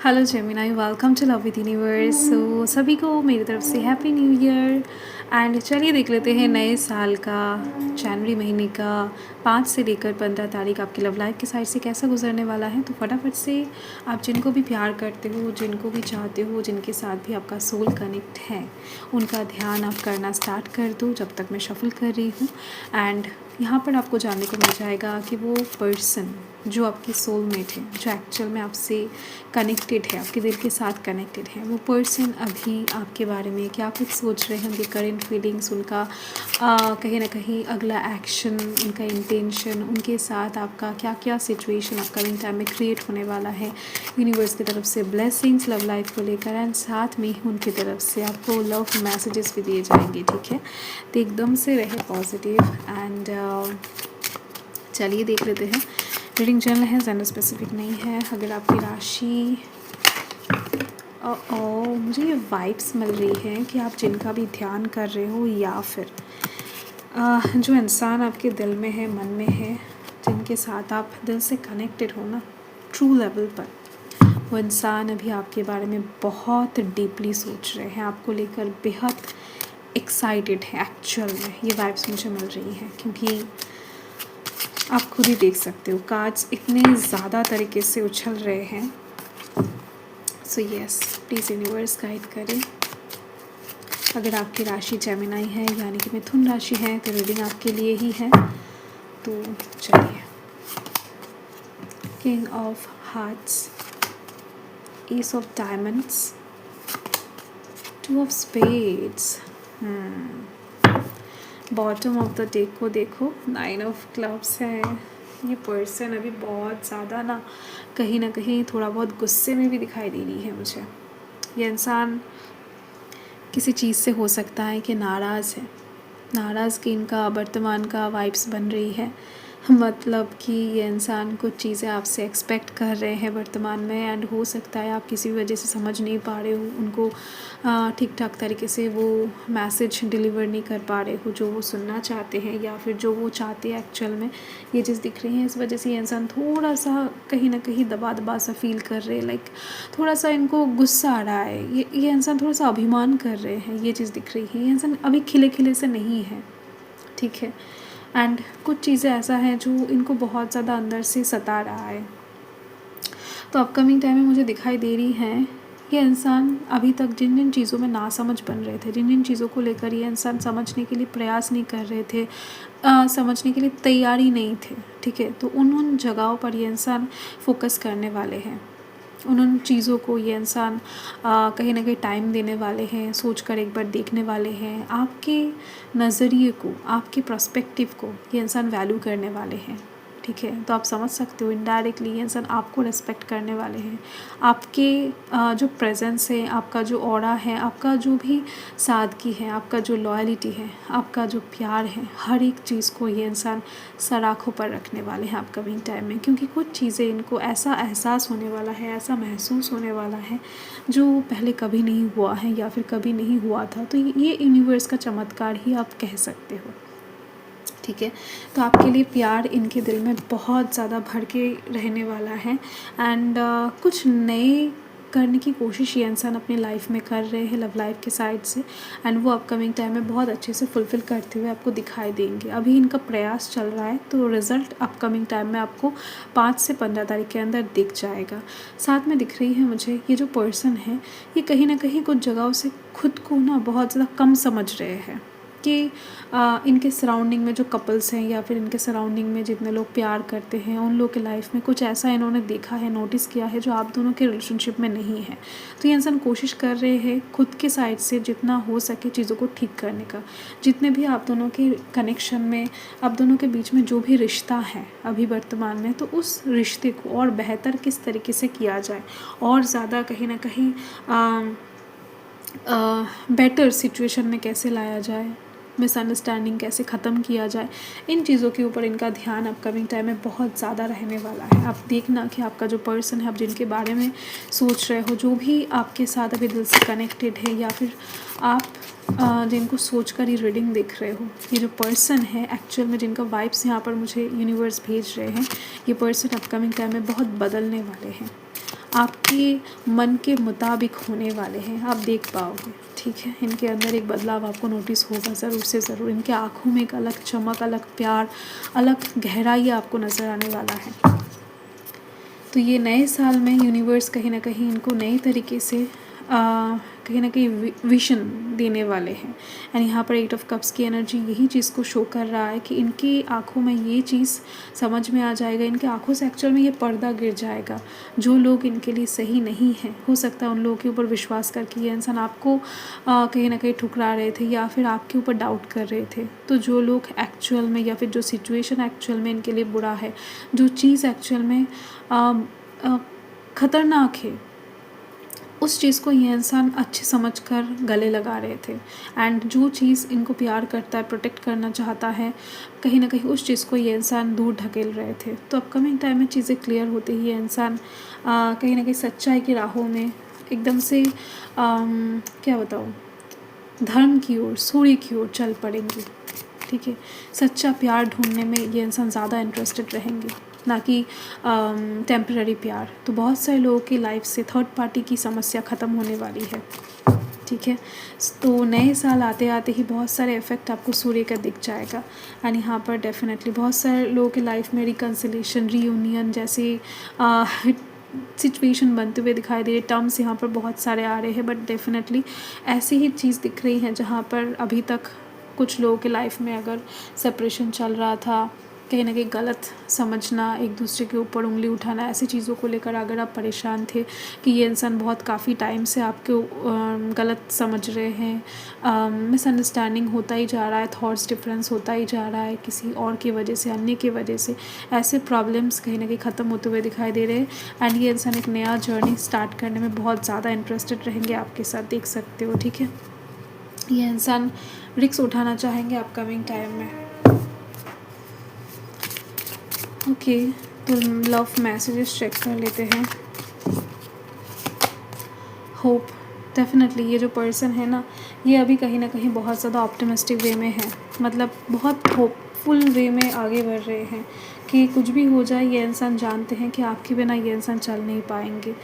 Hello Gemini, welcome to love with universe. So सभी को मेरी तरफ से हैप्पी न्यू ईयर। एंड चलिए देख लेते हैं नए साल का जनवरी महीने का 5 से लेकर 15 तारीख आपकी लव लाइफ की साइड से कैसा गुजरने वाला है। तो फटाफट से आप जिनको भी प्यार करते हो, जिनको भी चाहते हो, जिनके साथ भी आपका सोल कनेक्ट है, उनका ध्यान आप करना स्टार्ट कर दो जब तक मैं शफल कर रही हूँ। एंड यहाँ पर आपको जानने को मिल जाएगा कि वो पर्सन जो आपकी सोलमेट है, जो एक्चुअल में आपसे कनेक्टेड है, आपके दिल के साथ कनेक्टेड है, वो पर्सन अभी आपके बारे में क्या कुछ सोच रहे हैं, उनकी करेंट फीलिंग्स, उनका कहीं ना कहीं अगला एक्शन, उनका इंटेंशन, उनके साथ आपका क्या क्या सिचुएशन अपकमिंग टाइम में क्रिएट होने वाला है। यूनिवर्स की तरफ से ब्लेसिंग्स लव लाइफ को लेकर एंड साथ में ही उनकी तरफ से आपको लव मैसेजेस भी दिए जाएंगे। ठीक है, तो एकदम से रहे पॉजिटिव। एंड चलिए देख लेते हैं। रीडिंग जनरल है, जेंडर स्पेसिफिक नहीं है। अगर आपकी राशि मुझे ये वाइब्स मिल रही है कि आप जिनका भी ध्यान कर रहे हो या फिर जो इंसान आपके दिल में है, मन में है, जिनके साथ आप दिल से कनेक्टेड हो ना, ट्रू लेवल पर, वो इंसान अभी आपके बारे में बहुत डीपली सोच रहे हैं, आपको लेकर बेहद एक्साइटेड है। एक्चुअल में ये वाइब्स मुझे मिल रही हैं क्योंकि आप खुद ही देख सकते हो कार्ड्स इतने ज़्यादा तरीके से उछल रहे हैं। So yes, please universe guide करें। अगर आपकी राशि जेमिनाई है यानी कि मिथुन राशि है तो रीडिंग आपके लिए ही है। तो चलिए, king of hearts, S of diamonds, two of spades, bottom of the deck को देखो, 9 ऑफ क्लब्स है। ये पर्सन अभी बहुत ज़्यादा ना कहीं थोड़ा बहुत गुस्से में भी दिखाई दे रही है मुझे। ये इंसान किसी चीज़ से हो सकता है कि नाराज़ है, नाराज़ कि इनका वर्तमान का वाइब्स बन रही है। मतलब कि ये इंसान कुछ चीज़ें आपसे एक्सपेक्ट कर रहे हैं वर्तमान में, एंड हो सकता है आप किसी भी वजह से समझ नहीं पा रहे हो उनको ठीक ठाक तरीके से वो मैसेज डिलीवर नहीं कर पा रहे हो जो वो सुनना चाहते हैं या फिर जो वो चाहते हैं एक्चुअल में। ये चीज़ दिख रही है, इस वजह से ये इंसान थोड़ा सा कहीं ना कहीं दबा सा फील कर रहे हैं। लाइक थोड़ा सा इनको गुस्सा आ रहा है। ये इंसान थोड़ा सा अभिमान कर रहे हैं, ये चीज़ दिख रही है। ये इंसान अभी खिले खिले से नहीं है, ठीक है। एंड कुछ चीज़ें ऐसा है जो इनको बहुत ज़्यादा अंदर से सता रहा है। तो अपकमिंग टाइम में मुझे दिखाई दे रही है ये इंसान अभी तक जिन जिन चीज़ों में ना समझ बन रहे थे, जिन जिन चीज़ों को लेकर ये इंसान समझने के लिए प्रयास नहीं कर रहे थे, समझने के लिए तैयारी नहीं थे, ठीक है, तो उन जगहों पर ये इंसान फोकस करने वाले हैं। उन चीज़ों को ये इंसान कहीं ना कहीं टाइम देने वाले हैं, सोच कर एक बार देखने वाले हैं। आपके नज़रिए को, आपके पर्सपेक्टिव को ये इंसान वैल्यू करने वाले हैं, ठीक है। तो आप समझ सकते हो इनडायरेक्टली ये इंसान आपको रेस्पेक्ट करने वाले हैं। आपके जो प्रेजेंस है, आपका जो ऑरा है, आपका जो भी सादगी है, आपका जो लॉयल्टी है, आपका जो प्यार है, हर एक चीज़ को ये इंसान सर आँखों पर रखने वाले हैं अपकमिंग टाइम में। क्योंकि कुछ चीज़ें इनको ऐसा एहसास होने वाला है, ऐसा महसूस होने वाला है जो पहले कभी नहीं हुआ है या फिर कभी नहीं हुआ था। तो ये यूनिवर्स का चमत्कार ही आप कह सकते हो, ठीक है। तो आपके लिए प्यार इनके दिल में बहुत ज़्यादा भर के रहने वाला है। एंड कुछ नए करने की कोशिश ये इंसान अपनी लाइफ में कर रहे हैं लव लाइफ के साइड से, एंड वो अपकमिंग टाइम में बहुत अच्छे से फुलफ़िल करते हुए आपको दिखाई देंगे। अभी इनका प्रयास चल रहा है तो रिज़ल्ट अपकमिंग टाइम में आपको 5 से 15 तारीख के अंदर दिख जाएगा। साथ में दिख रही है मुझे ये जो पर्सन है, ये कहीं ना कहीं कुछ जगहों से खुद को ना बहुत ज़्यादा कम समझ रहे हैं कि इनके सराउंडिंग में जो कपल्स हैं या फिर इनके सराउंडिंग में जितने लोग प्यार करते हैं, उन लोग के लाइफ में कुछ ऐसा इन्होंने देखा है, नोटिस किया है जो आप दोनों के रिलेशनशिप में नहीं है। तो ये इंसान कोशिश कर रहे हैं खुद के साइड से जितना हो सके चीज़ों को ठीक करने का। जितने भी आप दोनों के कनेक्शन में, आप दोनों के बीच में जो भी रिश्ता है अभी वर्तमान में, तो उस रिश्ते को और बेहतर किस तरीके से किया जाए, और ज़्यादा कहीं ना कहीं बेटर सिचुएशन में कैसे लाया जाए, मिसअंडरस्टैंडिंग कैसे ख़त्म किया जाए, इन चीज़ों के ऊपर इनका ध्यान अपकमिंग टाइम में बहुत ज़्यादा रहने वाला है। आप देखना कि आपका जो पर्सन है, आप जिनके बारे में सोच रहे हो, जो भी आपके साथ अभी दिल से कनेक्टेड है या फिर आप जिनको सोच कर ही रीडिंग देख रहे हो, ये जो पर्सन है एक्चुअल में जिनका वाइब्स यहाँ पर मुझे यूनिवर्स भेज रहे हैं, ये पर्सन अपकमिंग टाइम में बहुत बदलने वाले हैं। आपके मन के मुताबिक होने वाले हैं, आप देख पाओगे, ठीक है। इनके अंदर एक बदलाव आपको नोटिस होगा ज़रूर से ज़रूर। इनके आँखों में एक अलग चमक, अलग प्यार, अलग गहराई आपको नज़र आने वाला है। तो ये नए साल में यूनिवर्स कहीं ना कहीं इनको नए तरीके से कहीं ना कहीं विशन देने वाले हैं। एंड यहाँ पर 8 ऑफ कप्स की एनर्जी यही चीज़ को शो कर रहा है कि इनकी आँखों में ये चीज़ समझ में आ जाएगा, इनके आँखों से एक्चुअल में ये पर्दा गिर जाएगा। जो लोग इनके लिए सही नहीं हैं, हो सकता है उन लोगों के ऊपर विश्वास करके ये इंसान आपको कहीं ना कहीं ठुकरा रहे थे या फिर आपके ऊपर डाउट कर रहे थे। तो जो लोग एक्चुअल में या फिर जो सिचुएशन एक्चुअल में इनके लिए बुरा है, जो चीज़ एक्चुअल में ख़तरनाक है, उस चीज़ को ये इंसान अच्छे समझकर गले लगा रहे थे। एंड जो चीज़ इनको प्यार करता है, प्रोटेक्ट करना चाहता है, कहीं ना कहीं उस चीज़ को ये इंसान दूर ढकेल रहे थे। तो अपकमिंग टाइम में चीज़ें क्लियर होते ही ये इंसान कहीं ना कहीं सच्चाई की राहों में एकदम से क्या बताऊँ, धर्म की ओर, सूर्य की ओर चल पड़ेंगे, ठीक है। सच्चा प्यार ढूंढने में ये इंसान ज़्यादा इंटरेस्टेड रहेंगे, ना कि टेम्पररी प्यार। तो बहुत सारे लोगों की लाइफ से थर्ड पार्टी की समस्या ख़त्म होने वाली है, ठीक है। तो नए साल आते आते ही बहुत सारे इफ़ेक्ट आपको सूर्य का दिख जाएगा। एंड यहाँ पर डेफिनेटली बहुत सारे लोगों की लाइफ में रिकन्सिलेशन, रीयूनियन जैसे सिचुएशन बनते हुए दिखाई दे रहे। टर्म्स यहाँ पर बहुत सारे आ रहे हैं, बट डेफिनेटली ऐसी ही चीज़ दिख रही है जहाँ पर अभी तक कुछ लोगों के लाइफ में अगर सेपरेशन चल रहा था, कहीं ना कहीं गलत समझना, एक दूसरे के ऊपर उंगली उठाना, ऐसी चीज़ों को लेकर अगर आप परेशान थे कि ये इंसान बहुत काफ़ी टाइम से आपको गलत समझ रहे हैं, मिसअंडरस्टैंडिंग होता ही जा रहा है, थॉट्स डिफरेंस होता ही जा रहा है किसी और की वजह से, अन्य की वजह से, ऐसे प्रॉब्लम्स कहीं ना कहीं ख़त्म होते हुए दिखाई दे रहे हैं। एंड ये इंसान एक नया जर्नी स्टार्ट करने में बहुत ज़्यादा इंटरेस्टेड रहेंगे आपके साथ, देख सकते हो, ठीक है। ये इंसान रिस्क उठाना चाहेंगे अपकमिंग टाइम में। ओके, तो लव मैसेजेस चेक कर लेते हैं। होप, डेफिनेटली ये जो पर्सन है ना, ये अभी कहीं ना कहीं बहुत ज़्यादा ऑप्टिमिस्टिक वे में है, मतलब बहुत होपफुल वे में आगे बढ़ रहे हैं कि कुछ भी हो जाए, ये इंसान जानते हैं कि आपके बिना ये इंसान चल नहीं पाएंगे।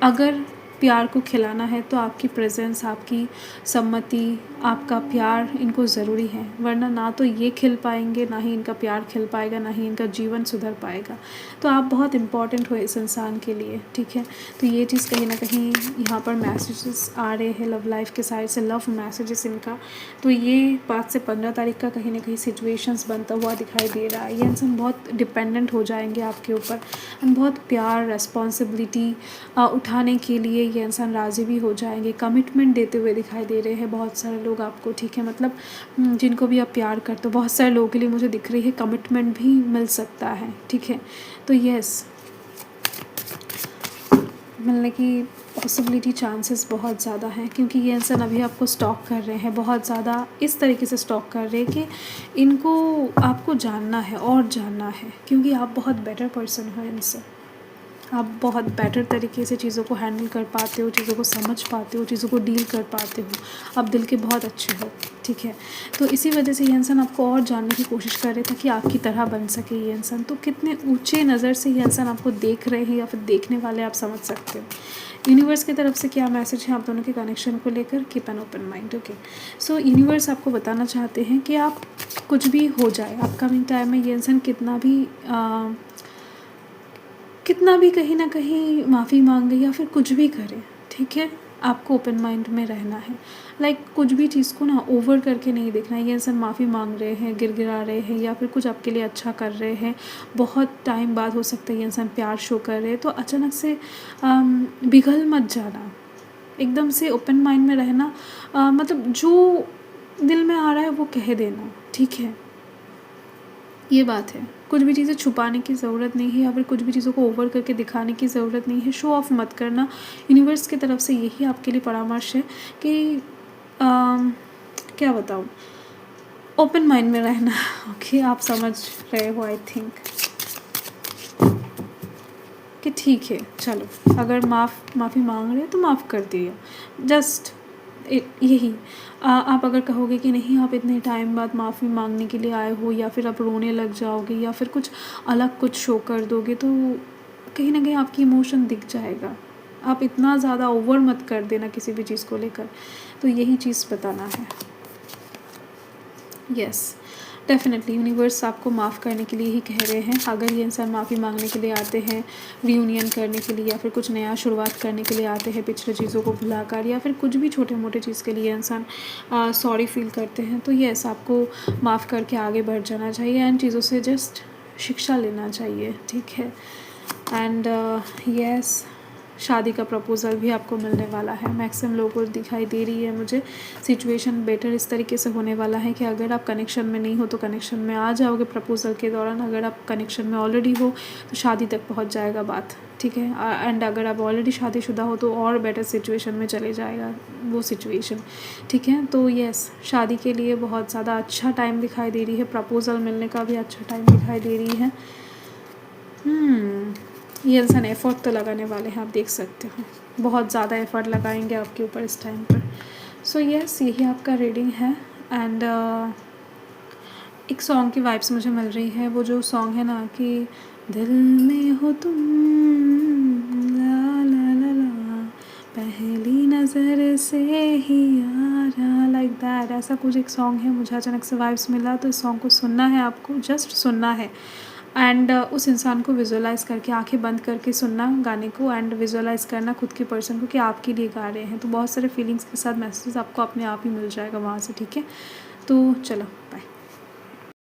अगर प्यार को खिलाना है तो आपकी प्रेजेंस, आपकी सम्मति, आपका प्यार इनको ज़रूरी है, वरना ना तो ये खिल पाएंगे, ना ही इनका प्यार खिल पाएगा, ना ही इनका जीवन सुधर पाएगा। तो आप बहुत इम्पॉर्टेंट हो इस इंसान के लिए, ठीक है। तो ये चीज़ कहीं ना कहीं यहाँ पर मैसेजेस आ रहे हैं लव लाइफ के साइड से, लव मैसेजेस इनका। तो ये 5 से 15 तारीख का कहीं ना कहीं सिचुएशंस बनता हुआ दिखाई दे रहा है। ये इंसान बहुत डिपेंडेंट हो जाएंगे आपके ऊपर, एंड बहुत प्यार, रेस्पॉन्सिबिलिटी उठाने के लिए ये इंसान राज़ी भी हो जाएंगे, कमिटमेंट देते हुए दिखाई दे रहे हैं बहुत सारे लोग आपको, ठीक है। मतलब जिनको भी आप प्यार करते हो, बहुत सारे लोगों के लिए मुझे दिख रही है कमिटमेंट भी मिल सकता है, ठीक है। तो यस, मिलने की पॉसिबिलिटी, चांसेस बहुत ज़्यादा हैं, क्योंकि ये इंसान अभी आपको स्टॉक कर रहे हैं, बहुत ज़्यादा इस तरीके से स्टॉक कर रहे हैं कि इनको आपको जानना है और जानना है, क्योंकि आप बहुत बेटर पर्सन हो इनसे। आप बहुत बेटर तरीके से चीज़ों को हैंडल कर पाते हो, चीज़ों को समझ पाते हो, चीज़ों को डील कर पाते हो, आप दिल के बहुत अच्छे हो, ठीक है। तो इसी वजह से ये इंसान आपको और जानने की कोशिश कर रहे थे कि आपकी तरह बन सके ये इंसान। तो कितने ऊंचे नज़र से ये इंसान आपको देख रहे हैं या फिर देखने वाले, आप समझ सकते हो। यूनिवर्स की तरफ से क्या मैसेज है आप दोनों के कनेक्शन को लेकर? Keep an open mind, okay. So universe आपको बताना चाहते हैं कि आप कुछ भी हो जाए अपकमिंग टाइम में, ये इंसान कितना भी कहीं ना कहीं माफ़ी मांगे या फिर कुछ भी करे, ठीक है, आपको ओपन माइंड में रहना है। लाइक कुछ भी चीज़ को ना ओवर करके नहीं देखना है। ये इंसान माफ़ी मांग रहे हैं, गिड़गिड़ा रहे हैं या फिर कुछ आपके लिए अच्छा कर रहे हैं, बहुत टाइम बाद हो सकता है ये इंसान प्यार शो कर रहे हैं, तो अचानक से पिघल मत जाना, एकदम से ओपन माइंड में रहना। मतलब जो दिल में आ रहा है वो कह देना, ठीक है, ये बात है। कुछ भी चीज़ें छुपाने की ज़रूरत नहीं है या फिर कुछ भी चीज़ों को ओवर करके दिखाने की ज़रूरत नहीं है, शो ऑफ मत करना। यूनिवर्स की तरफ से यही आपके लिए परामर्श है कि क्या बताऊँ, ओपन माइंड में रहना, ओके। आप समझ रहे हो आई थिंक कि ठीक है, चलो, अगर माफ़ी मांग रहे हैं तो माफ़ कर दिया, जस्ट यही। आप अगर कहोगे कि नहीं, आप इतने टाइम बाद माफ़ी मांगने के लिए आए हो, या फिर आप रोने लग जाओगे या फिर कुछ अलग कुछ शो कर दोगे, तो कहीं ना कहीं आपकी इमोशन दिख जाएगा। आप इतना ज़्यादा ओवर मत कर देना किसी भी चीज़ को लेकर। तो यही चीज़ बताना है। यस, डेफिनेटली यूनिवर्स आपको माफ़ करने के लिए ही कह रहे हैं। अगर ये इंसान माफ़ी मांगने के लिए आते हैं, रियूनियन करने के लिए, या फिर कुछ नया शुरुआत करने के लिए आते हैं पिछले चीज़ों को भुलाकर, या फिर कुछ भी छोटे मोटे चीज़ के लिए इंसान सॉरी फील करते हैं, तो यस, आपको माफ़ करके आगे बढ़ जाना चाहिए एंड चीज़ों से जस्ट शिक्षा लेना चाहिए, ठीक है। एंड यस, शादी का प्रपोज़ल भी आपको मिलने वाला है। मैक्सिमम लोगों को दिखाई दे रही है मुझे सिचुएशन बेटर इस तरीके से होने वाला है कि अगर आप कनेक्शन में नहीं हो तो कनेक्शन में आ जाओगे प्रपोज़ल के दौरान। अगर आप कनेक्शन में ऑलरेडी हो तो शादी तक पहुंच जाएगा बात, ठीक है। एंड अगर आप ऑलरेडी शादीशुदा हो तो और बेटर सिचुएशन में चले जाएगा वो सिचुएशन, ठीक है। तो यस, शादी के लिए बहुत ज़्यादा अच्छा टाइम दिखाई दे रही है। प्रपोज़ल मिलने का भी अच्छा टाइम दिखाई दे रही है। ये इंसान एफ़र्ट तो लगाने वाले हैं, आप देख सकते हो, बहुत ज़्यादा एफ़र्ट लगाएंगे आपके ऊपर इस टाइम पर। सो यस, यही आपका रीडिंग है। एंड एक सॉन्ग की वाइब्स मुझे मिल रही है। वो जो सॉन्ग है ना कि दिल में हो तुम, ला ला ला ला, पहली नज़र से ही यारा, लाइक दैट, ऐसा कुछ एक सॉन्ग है। मुझे अचानक से वाइब्स मिला, तो इस सॉन्ग को सुनना है आपको, जस्ट सुनना है। एंड उस इंसान को विजुअलाइज़ करके, आंखें बंद करके सुनना गाने को, एंड विजुअलाइज़ करना खुद के पर्सन को कि आपके लिए गा रहे हैं। तो बहुत सारे फीलिंग्स के साथ मैसेज आपको अपने आप ही मिल जाएगा वहाँ से, ठीक है। तो चलो